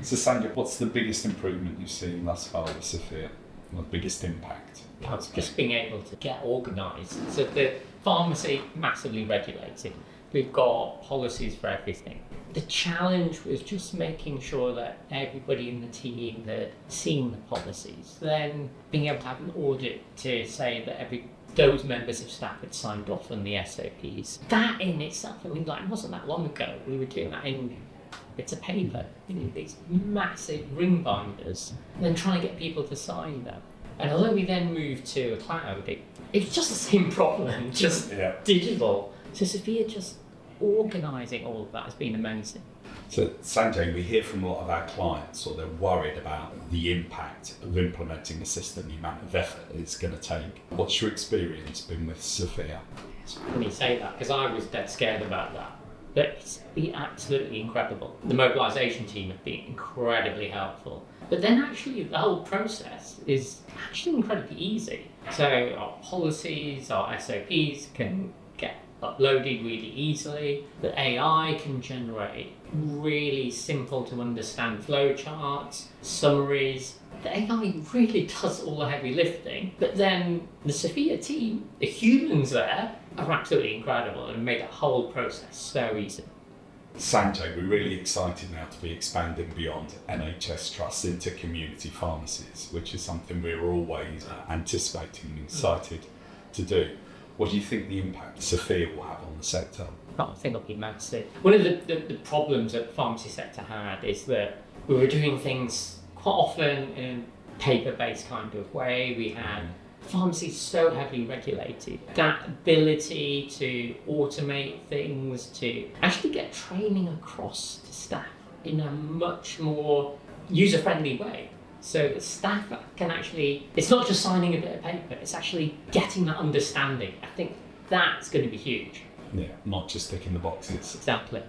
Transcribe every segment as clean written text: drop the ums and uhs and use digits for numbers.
So Sanjay, what's the biggest improvement you've seen thus far with Sophia? Or the biggest impact? Just being able to get organised. So the pharmacy, massively regulated. We've got policies for everything. The challenge was just making sure that everybody in the team had seen the policies. Then being able to have an audit to say that those members of staff had signed off on the SOPs. That in itself, it wasn't that long ago. We were doing that in bits of paper, these massive ring binders, and then trying to get people to sign them. And although we then moved to a cloud, it's just the same problem, just digital. So Sophia just organising all of that has been amazing. So Sanjay, we hear from a lot of our clients, or they're worried about the impact of implementing a system, the amount of effort it's going to take. What's your experience been with Sophia? It's funny you say that, because I was dead scared about that. But it's been absolutely incredible. The mobilisation team have been incredibly helpful. But then actually the whole process is actually incredibly easy. So our policies, our SOPs can get uploaded really easily. The AI can generate really simple to understand flowcharts, summaries. The AI really does all the heavy lifting. But then the Sophia team, the humans there, are absolutely incredible and made the whole process so easy. Sanjay, we're really excited now to be expanding beyond NHS trusts into community pharmacies, which is something we're always anticipating and excited to do. What do you think the impact Sophia will have on the sector? I think it'll be massive. One of the problems that the pharmacy sector had is that we were doing things quite often in a paper-based kind of way. We had pharmacy so heavily regulated. That ability to automate things, to actually get training across to staff in a much more user-friendly way. So the staff can actually, it's not just signing a bit of paper, it's actually getting that understanding. I think that's going to be huge. Yeah, not just ticking the boxes. Exactly.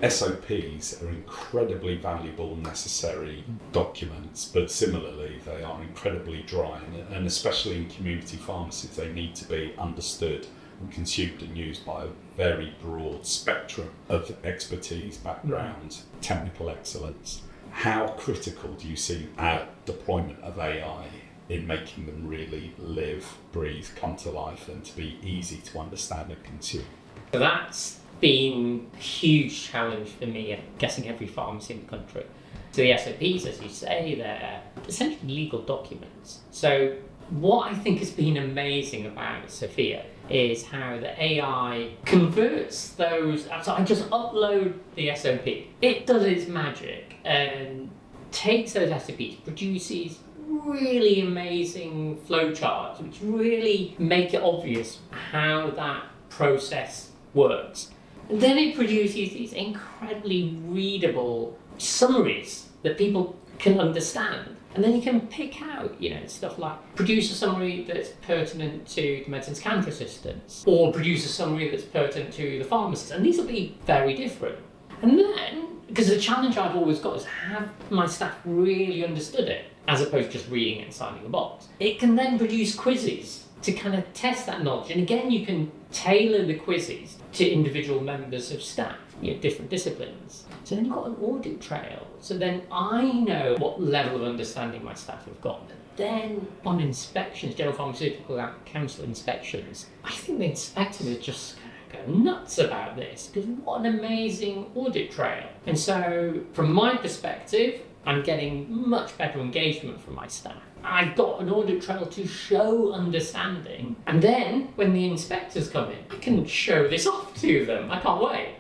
SOPs are incredibly valuable and necessary documents, but similarly they are incredibly dry, and especially in community pharmacies they need to be understood and consumed and used by a very broad spectrum of expertise, background, technical excellence. How critical do you see our deployment of AI in making them really live, breathe, come to life, and to be easy to understand and consume? So that's been a huge challenge for me, and guessing every pharmacy in the country. So the SOPs, as you say, they're essentially legal documents. So what I think has been amazing about Sophia is how the AI converts those. So I just upload the SOP. It does its magic and takes those SOPs, produces really amazing flowcharts, which really make it obvious how that process works. And then it produces these incredibly readable summaries that people can understand. And then you can pick out, stuff like produce a summary that's pertinent to the medicines counter assistants, or produce a summary that's pertinent to the pharmacist. And these will be very different. And then, because the challenge I've always got is have my staff really understood it, as opposed to just reading it and signing a box. It can then produce quizzes to kind of test that knowledge. And again, you can tailor the quizzes to individual members of staff, different disciplines. So then you've got an audit trail. So then I know what level of understanding my staff have got. And then on inspections, General Pharmaceutical Council inspections, I think the inspectors are just going to go nuts about this, because what an amazing audit trail. And so from my perspective, I'm getting much better engagement from my staff. I've got an audit trail to show understanding. And then when the inspectors come in, I can show this off to them. I can't wait.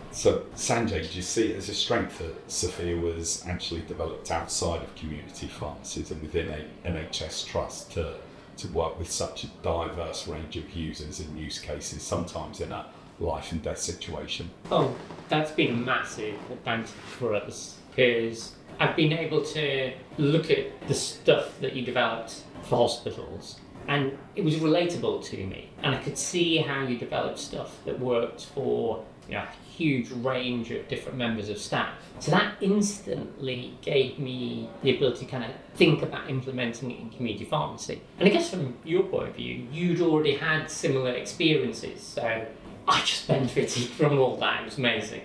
So Sanjay, do you see it as a strength that Sophia was actually developed outside of community pharmacies and within a NHS trust to work with such a diverse range of users and use cases, sometimes in a life and death situation? Oh, that's been a massive advantage for us, because I've been able to look at the stuff that you developed for hospitals, and it was relatable to me, and I could see how you developed stuff that worked for a huge range of different members of staff. So that instantly gave me the ability to kind of think about implementing it in community pharmacy. And I guess from your point of view, you'd already had similar experiences, so I just benefited from all that. It was amazing.